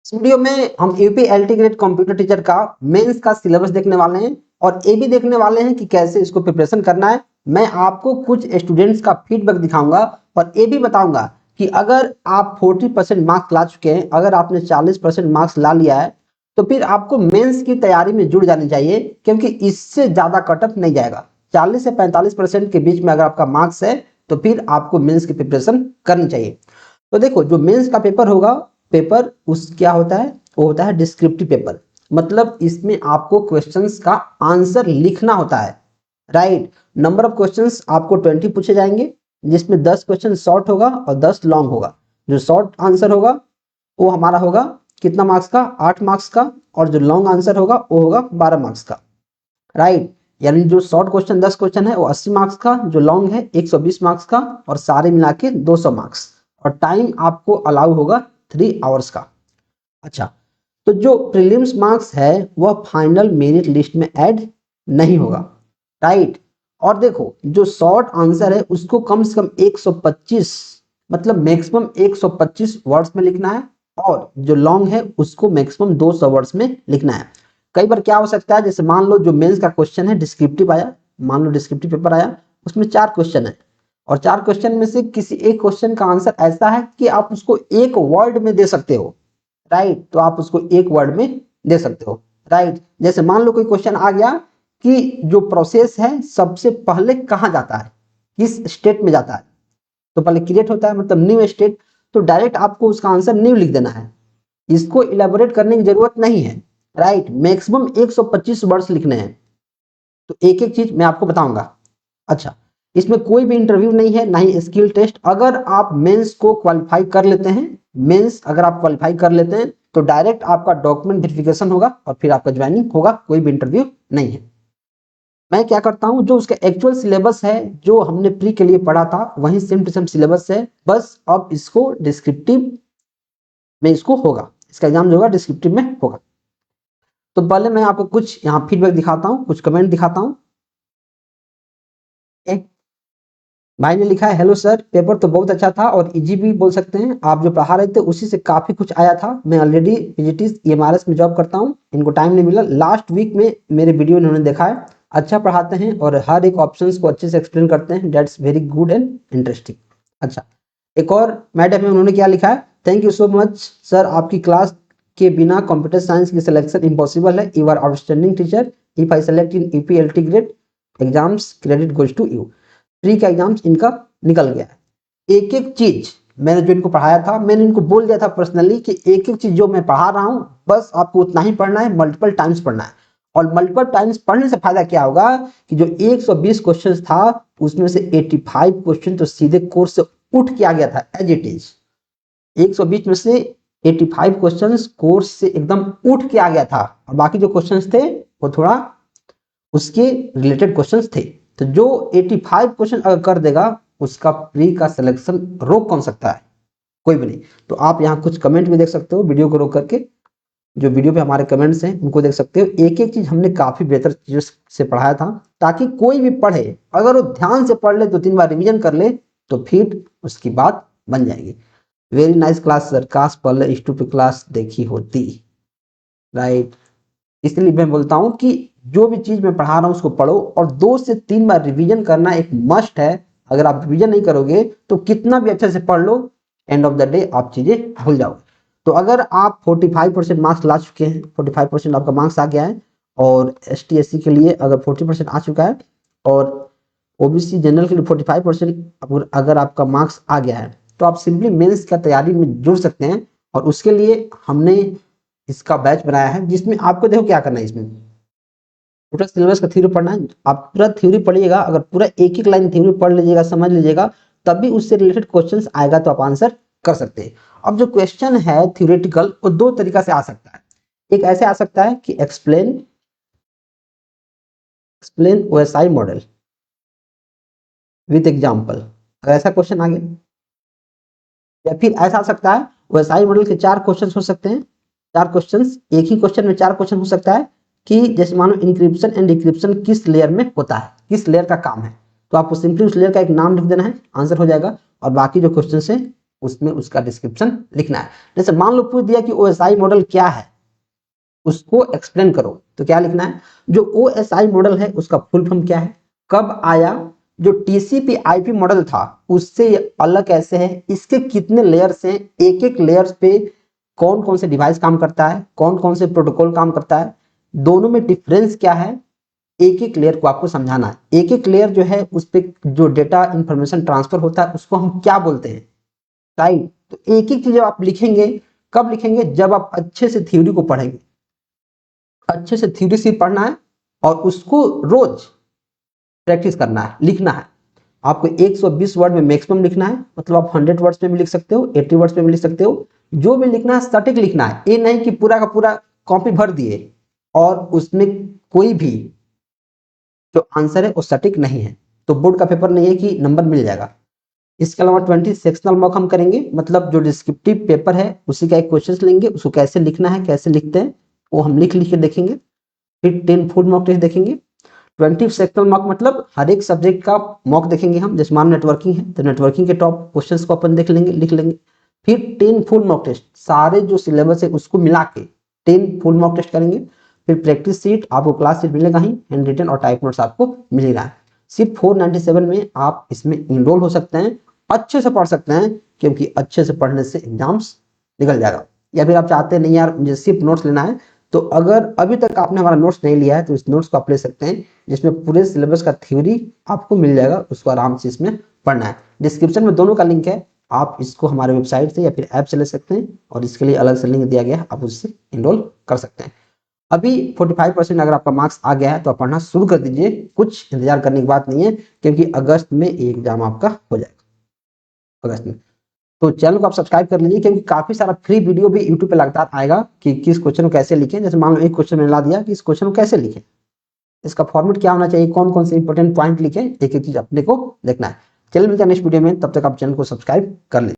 इस वीडियो में हम यूपीएलटी ग्रेड कंप्यूटर टीचर का मेंस का सिलेबस देखने वाले हैं और ये भी देखने वाले हैं कि कैसे इसको प्रिपरेशन करना है। मैं आपको कुछ स्टूडेंट्स का फीडबैक दिखाऊंगा और ये भी बताऊंगा कि अगर आप 40% मार्क्स ला चुके हैं, अगर आपने 40% मार्क्स ला लिया है तो फिर आपको मेंस की तैयारी में जुड़ जानी चाहिए, क्योंकि इससे ज्यादा कटअप नहीं जाएगा। 40 से 45% के बीच में अगर आपका मार्क्स है तो फिर आपको मेंस की प्रिपरेशन करनी चाहिए। तो देखो, जो मेंस का पेपर होगा, पेपर उस क्या होता है, वो होता है डिस्क्रिप्टिव पेपर। मतलब इसमें आपको क्वेश्चंस का आंसर लिखना होता है। राइट। नंबर ऑफ क्वेश्चंस आपको 20 पूछे जाएंगे, जिसमें 10 क्वेश्चन शॉर्ट होगा और 10 लॉन्ग होगा। जो शॉर्ट आंसर होगा वो हमारा होगा कितना मार्क्स का, 8 मार्क्स का, और जो लॉन्ग आंसर होगा वो होगा 12 मार्क्स का। राइट। यानी जो शॉर्ट क्वेश्चन 10 क्वेश्चन है वो 80 मार्क्स का, जो लॉन्ग है 120 मार्क्स का, और सारे मिला के 200 मार्क्स। और टाइम आपको अलाउ होगा 3 आवर्स का। अच्छा, तो जो प्रीलिम्स मार्क्स है वह फाइनल मेरिट लिस्ट में ऐड नहीं होगा। राइट। और देखो, जो शॉर्ट आंसर है उसको कम से कम 125, मतलब मैक्सिमम 125 वर्ड्स में लिखना है, और जो लॉन्ग है उसको मैक्सिमम 200 वर्ड्स में लिखना है। कई बार क्या हो सकता है, जैसे मान लो जो मेंस का क्वेश्चन है डिस्क्रिप्टिव आया, मान लो डिस्क्रिप्टिव पेपर आया, उसमें 4 क्वेश्चन है और 4 क्वेश्चन में से किसी एक क्वेश्चन का आंसर ऐसा है कि आप उसको एक वर्ड में दे सकते हो। राइट। तो आप उसको एक वर्ड में दे सकते हो। राइट। जैसे मान लो कोई क्वेश्चन आ गया कि जो प्रोसेस है सबसे पहले कहां जाता है, किस स्टेट में जाता है, तो पहले क्रिएट होता है, मतलब न्यू स्टेट। तो डायरेक्ट आपको उसका आंसर न्यू लिख देना है, इसको इलेबोरेट करने की जरूरत नहीं है। राइट। मैक्सिमम 125 वर्ड्स लिखने हैं। तो एक एक चीज मैं आपको बताऊंगा। अच्छा, इसमें कोई भी इंटरव्यू नहीं है, ना ही स्किल टेस्ट। अगर आप मेंस को क्वालिफाई कर लेते हैं, मेंस अगर आप क्वालिफाई कर लेते हैं तो डायरेक्ट आपका डॉक्यूमेंट वेरिफिकेशन होगा और फिर आपका ज्वाइनिंग होगा, कोई भी इंटरव्यू नहीं है। मैं क्या करता हूं, जो उसका एक्चुअल सिलेबस है जो हमने प्री के लिए पढ़ा था वही सेम टू सेम सिलेबस है, बस अब इसको डिस्क्रिप्टिव में इसको होगा, इसका एग्जाम जो होगा डिस्क्रिप्टिव में होगा। तो पहले मैं आपको कुछ यहाँ फीडबैक दिखाता हूँ, कुछ कमेंट दिखाता हूँ। भाई ने लिखा है, हेलो सर, पेपर तो बहुत अच्छा था और इजी भी बोल सकते हैं। आप जो पढ़ा रहे थे उसी से काफी कुछ आया था। मैं ऑलरेडी पीजीटी ईएमआरएस में जॉब करता हूँ, इनको टाइम नहीं मिला। लास्ट वीक में मेरे वीडियो इन्होंने देखा है, अच्छा पढ़ाते हैं और हर एक ऑप्शंस को अच्छे से एक्सप्लेन करते हैं। That's very good and interesting. अच्छा, एक और मैडम है, उन्होंने क्या लिखा है, thank you so much sir, आपकी क्लास के बिना कंप्यूटर साइंस की सिलेक्शन इम्पॉसिबल है। You are outstanding teacher. If I select in UPLT grade exams, credit goes to you. Pre का एग्जाम्स इनका निकल गया है। एक एक चीज मैंने जो इनको पढ़ाया था, मैंने इनको बोल दिया था पर्सनली कि एक एक चीज जो मैं पढ़ा रहा हूं बस आपको उतना ही पढ़ना है, मल्टीपल टाइम्स पढ़ना है। और मल्टीपल टाइम्स पढ़ने से फायदा क्या होगा कि जो 120 क्वेश्चन था उसमें से 85 क्वेश्चन तो सीधे कोर्स से उठ के आ गया था एज इट इज। 120 में से 85 क्वेश्चंस कोर्स से एकदम उठ के आ गया था, और बाकी जो क्वेश्चंस थे वो थोड़ा उसके रिलेटेड क्वेश्चंस थे। तो जो 85 क्वेश्चन अगर कर देगा उसका प्री का सिलेक्शन रोक कौन सकता है, कोई भी नहीं। तो आप यहाँ कुछ कमेंट भी देख सकते हो, वीडियो को रोक करके जो वीडियो पे हमारे कमेंट्स हैं उनको देख सकते हो। एक एक चीज हमने काफी बेहतर चीजों से पढ़ाया था, ताकि कोई भी पढ़े, अगर वो ध्यान से पढ़ ले, 2-3 बार रिवीजन कर ले तो फिर उसकी बात बन जाएगी। वेरी नाइस क्लास सर, काश पहले इस टू पे क्लास देखी होती। राइट। इसलिए मैं बोलता हूं कि जो भी चीज मैं पढ़ा रहा हूं उसको पढ़ो, और 2 से 3 बार रिवीजन करना एक मस्ट है। अगर आप रिवीजन नहीं करोगे तो कितना भी अच्छे से पढ़ लो, एंड ऑफ द डे आप चीजें भूल जाओगे। तो अगर आप 45% मार्क्स ला चुके हैं, 45% आपका मार्क्स आ गया है, और ST SC के लिए अगर 40% आ चुका है, और OBC जनरल के लिए 45% अगर आपका मार्क्स आ गया है, तो आप सिंपली मेंस का तैयारी में जुड़ सकते हैं। और उसके लिए हमने इसका बैच बनाया है, जिसमें आपको देखो क्या करना है। इसमें पूरा सिलेबस का थ्योरी पढ़ना है। आप पूरा थ्योरी पढ़िएगा, अगर पूरा एक एक लाइन थ्योरी पढ़ लीजिएगा, समझ लीजिएगा, तभी उससे रिलेटेड क्वेश्चंस आएगा तो आप आंसर कर सकते हैं। अब जो क्वेश्चन है थ्योरेटिकल, वो 2 तरीका से आ सकता है। एक ऐसे आ सकता है कि explain OSI model with example, अगर ऐसा क्वेश्चन आ गया। या फिर ऐसा आ सकता है, OSI मॉडल के 4 क्वेश्चन हो सकते हैं। 4 क्वेश्चन, एक ही क्वेश्चन में 4 क्वेश्चन हो सकता है कि जैसे मानो इंक्रिप्शन एंड डिक्रिप्शन किस लेयर में होता है, किस लेयर का काम है। तो आपको सिंपली उस लेयर का एक नाम लिख देना है, आंसर हो जाएगा। और बाकी जो क्वेश्चन है उसमें उसका डिस्क्रिप्शन लिखना है। जैसे मान लो पूछ दिया कि ओएसआई मॉडल क्या है, उसको एक्सप्लेन करो, तो क्या लिखना है, जो ओएसआई मॉडल है उसका फुल फॉर्म क्या है, कब आया, जो टीसीपी आईपी मॉडल था उससे अलग कैसे है, इसके कितने लेयर्स हैं, एक एक लेयर्स पे कौन कौन से डिवाइस काम करता है, कौन कौन से प्रोटोकॉल काम करता है, दोनों में डिफरेंस क्या है, एक एक लेयर को आपको समझाना है। एक एक लेयर जो है उस पर जो डेटा इंफॉर्मेशन ट्रांसफर होता है उसको हम क्या बोलते हैं, राइट। तो एक एक चीज आप लिखेंगे, कब लिखेंगे, जब आप अच्छे से थ्योरी को पढ़ेंगे, अच्छे से थ्योरी से पढ़ना है और उसको रोज प्रैक्टिस करना है, लिखना है। आपको 120 वर्ड में मैक्सिमम लिखना है, मतलब आप 100 वर्ड्स में भी लिख सकते हो, 80 वर्ड्स में भी लिख सकते हो, जो भी लिखना है सटीक लिखना है। ये नहीं कि पूरा का पूरा कॉपी भर दिए और उसमें कोई भी जो आंसर है वो सटीक नहीं है, तो बोर्ड का पेपर नहीं है कि नंबर मिल जाएगा। इसके अलावा 20 सेक्शनल मॉक हम करेंगे, मतलब जो डिस्क्रिप्टिव पेपर है उसी का एक क्वेश्चन लेंगे, उसको कैसे लिखना है, कैसे लिखते हैं वो हम लिख के देखेंगे। फिर 10 फुल मॉक टेस्ट देखेंगे। 20 सेक्शनल मॉक मतलब हर एक सब्जेक्ट का मॉक देखेंगे हम, जैसे मान नेटवर्किंग है तो नेटवर्किंग के टॉप क्वेश्चंस को अपन देख लेंगे, लिख लेंगे। फिर 10 फुल मॉक टेस्ट, सारे जो सिलेबस है उसको मिला के 10 फुल मॉक टेस्ट करेंगे। फिर प्रैक्टिस सीट, आपको क्लास सीट मिलेगा ही, हैंड रिटन और टाइप नोट्स आपको मिलेगा। सिर्फ 497 में आप इसमें इनरोल हो सकते हैं, अच्छे से पढ़ सकते हैं, क्योंकि अच्छे से पढ़ने से एग्जाम्स निकल जाएगा। या फिर आप चाहते हैं नहीं यार मुझे सिर्फ नोट्स लेना है, तो अगर अभी तक आपने हमारा नोट्स नहीं लिया है तो इस नोट्स को आप ले सकते हैं, जिसमें पूरे सिलेबस का थ्योरी आपको मिल जाएगा, उसको आराम से इसमें पढ़ना है। डिस्क्रिप्शन में दोनों का लिंक है, आप इसको हमारे वेबसाइट से या फिर ऐप से ले सकते हैं, और इसके लिए अलग से लिंक दिया गया है, आप उससे इनरोल कर सकते हैं। अभी 45% अगर आपका मार्क्स आ गया है तो आप पढ़ना शुरू कर दीजिए, कुछ इंतजार करने की बात नहीं है, क्योंकि अगस्त में एग्जाम आपका हो जाएगा, अगस्त में। तो चैनल को आप सब्सक्राइब कर लीजिए, क्योंकि काफी सारा फ्री वीडियो भी यूट्यूब पे लगातार आएगा कि किस क्वेश्चन को कैसे लिखें। जैसे मान लो एक क्वेश्चन मैंने ला दिया कि इस क्वेश्चन को कैसे लिखें, इसका फॉर्मेट क्या होना चाहिए, कौन कौन से इंपॉर्टेंट पॉइंट लिखें, एक एक चीज अपने को देखना है। चलिए मिलते हैं नेक्स्ट वीडियो में, तब तक आप चैनल को सब्सक्राइब कर लीजिए।